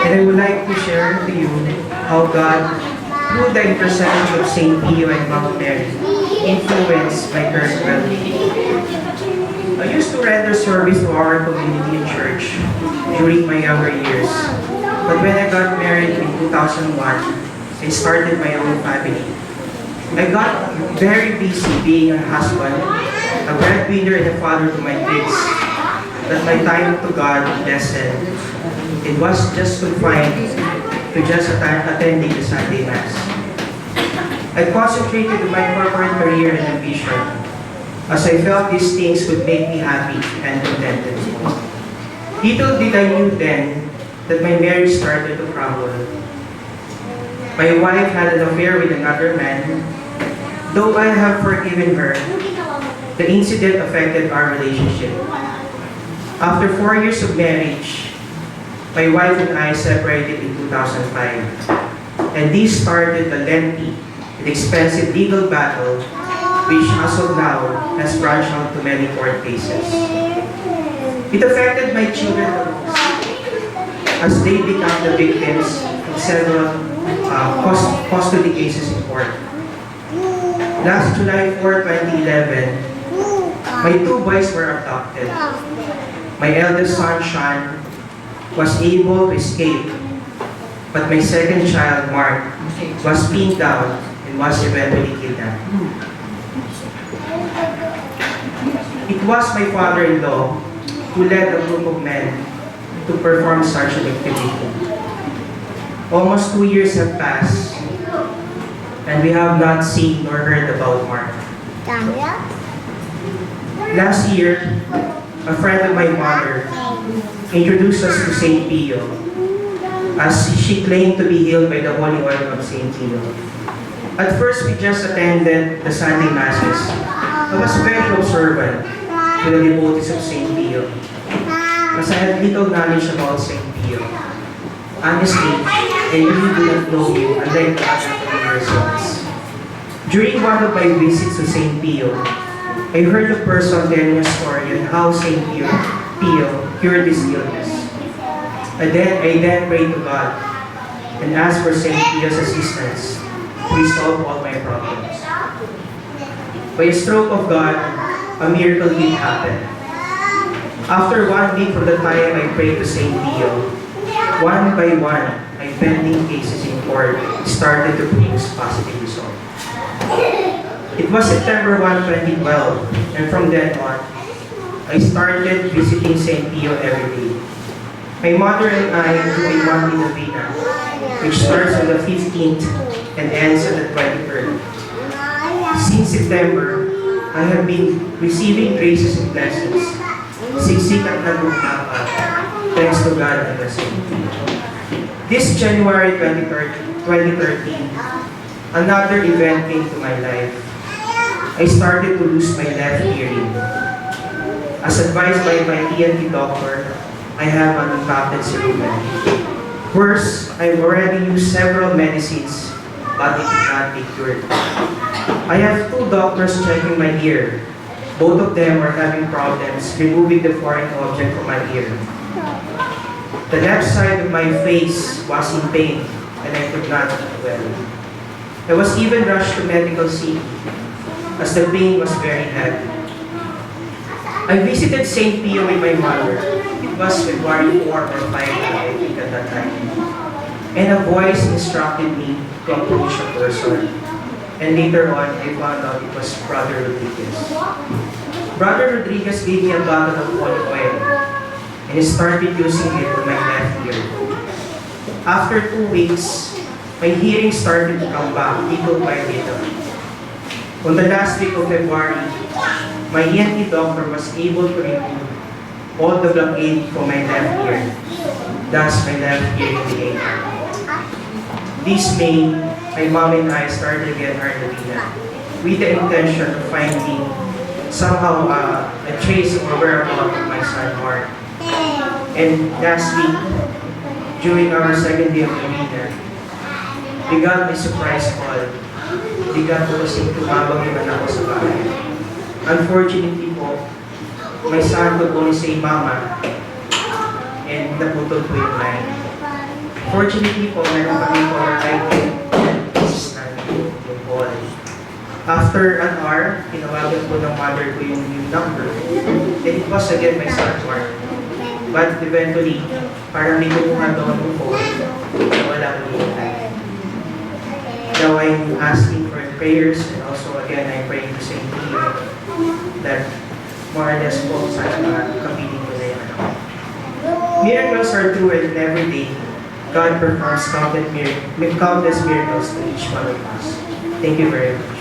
And I would like to share to you how God, through the intercession of Saint Pio and Mama Mary, influenced my current well-being. I used to render service to our community and church during my younger years. But when I got married in 2001 and started my own family, I got very busy being a husband, a breadwinner, and a father to my kids, that my time to God lessened. It was just confined to just attending the Sunday Mass. I concentrated on my corporate career and ambition, as I felt these things would make me happy and contented. Little did I knew then that my marriage started to crumble. My wife had an affair with another man. Though I have forgiven her, the incident affected our relationship. After 4 years of marriage, my wife and I separated in 2005. And this started a lengthy and expensive legal battle, which as of now has branched out to many court cases. It affected my children the most, as they became the victims of several custody cases in court. Last July 4, 2011, my 2 boys were abducted. My eldest son, Sean, was able to escape, but my second child, Mark, was pinned down and was eventually kidnapped. It was my father-in-law who led a group of men to perform such an activity. Almost 2 years have passed, and we have not seen nor heard about Mark. Last year, a friend of my mother introduced us to Saint Pio, as she claimed to be healed by the holy oil of Saint Pio. At first, we just attended the Sunday Masses. I was very observant to the devotees of Saint Pio, as I had little knowledge about Saint Pio. Honestly, I really do not know him unlike the other persons. During one of my visits to Saint Pio, I heard a person telling a story on how Saint Pio cured his illness. I then prayed to God and asked for Saint Pio's assistance to resolve all my problems. By a stroke of God, a miracle did happen. After 1 week from the time I prayed to Saint Pio, one by one, my pending cases in court started to produce positive results. It was September 1, 2012, and from then on, I started visiting St. Pio every day. My mother and I do a monthly novena, which starts on the 15th and ends on the 23rd. Since September, I have been receiving graces and blessings. Siksik at nagugapa, thanks to God and the Saint Pio. This January 2013, another event came to my life. I started to lose my left hearing. As advised by my ENT doctor, I have an impacted cerebellum. Worse, I've already used several medicines, but it did not be cured. I have 2 doctors checking my ear. Both of them are having problems removing the foreign object from my ear. The left side of my face was in pain, and I could not eat well. I was even rushed to medical city, as the pain was very heavy. I visited St. Pio with my mother. It was February 4 or 5, I think at that time. And a voice instructed me to approach a person. And later on, I found out it was Brother Rodriguez. Brother Rodriguez gave me a bottle of holy oil, and I started using it on my left ear. After 2 weeks, my hearing started to come back little by little. On the last week of February, my ENT doctor was able to remove all the blockade from my left ear. Thus, my left hearing began. This May, my mom and I started again our novena with the intention of finding somehow a trace of a whereabouts of my son Mark. And last week, during our second day of novena, we got a surprise call. They got to kasing tumawag yung anak ko sa bahay. Unfortunately po, my son could only say mama, and naputol po yung line. Fortunately po, meron kami po like yung call. After an hour, tinawagan po ng mother ko yung new number. And it was again my son's work. But eventually, parang may kumuha daw ng phone na wala ko yung time. Now I'm asking for prayers and also again I'm praying to Saint Leo that more or less po sana kapiling ko na yung anak ko. Miracles are true and every day God performs countless miracles to each one of us. Thank you very much.